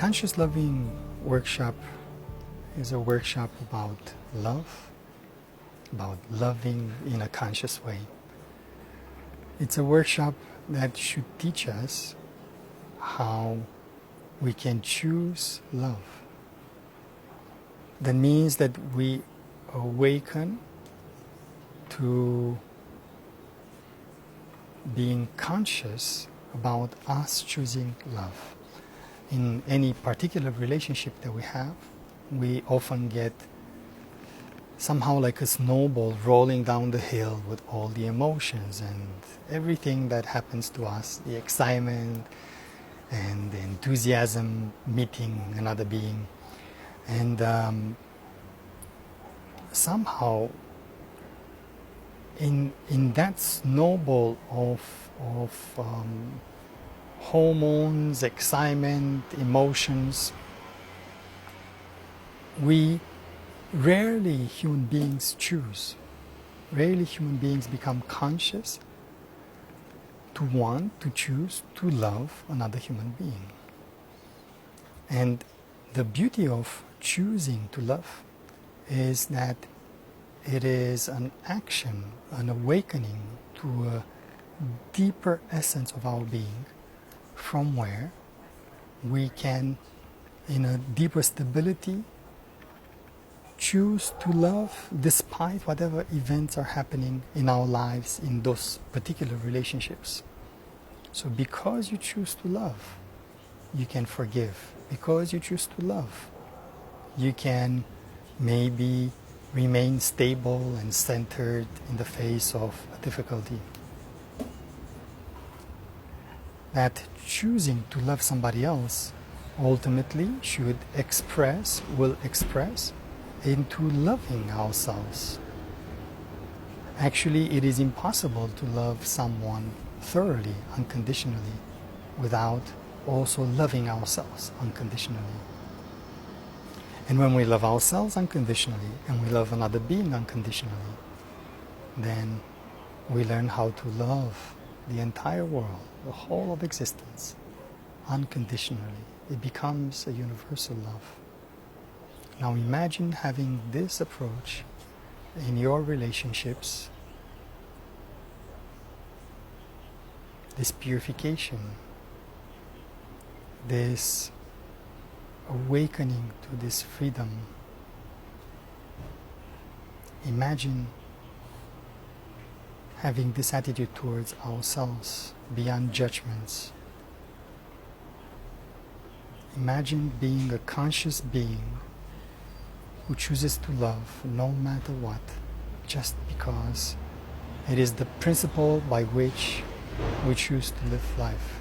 Conscious Loving workshop is a workshop about love, about loving in a conscious way. It's a workshop that should teach us how we can choose love. That means that we awaken to being conscious about us choosing love. In any particular relationship that we have, we often get somehow like a snowball rolling down the hill with all the emotions and everything that happens to us, the excitement and the enthusiasm meeting another being. And somehow in that snowball of hormones, excitement, emotions, we rarely human beings choose. Rarely human beings become conscious to want, to choose, to love another human being. And the beauty of choosing to love is that it is an action, an awakening to a deeper essence of our being, from where we can, in a deeper stability, choose to love despite whatever events are happening in our lives in those particular relationships. So because you choose to love, you can forgive. Because you choose to love, you can maybe remain stable and centered in the face of a difficulty. That choosing to love somebody else ultimately will express into loving ourselves. Actually, it is impossible to love someone thoroughly, unconditionally, without also loving ourselves unconditionally. And when we love ourselves unconditionally and we love another being unconditionally, then we learn how to love the entire world, the whole of existence, unconditionally. It becomes a universal love. Now imagine having this approach in your relationships, this purification, this awakening to this freedom. Imagine having this attitude towards ourselves beyond judgments. Imagine being a conscious being who chooses to love no matter what, just because it is the principle by which we choose to live life.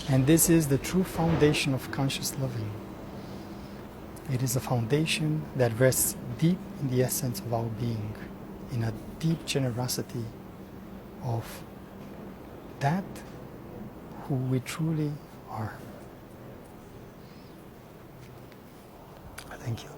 And this is the true foundation of conscious loving. It is a foundation that rests deep in the essence of our being, in a deep generosity of that who we truly are. Thank you.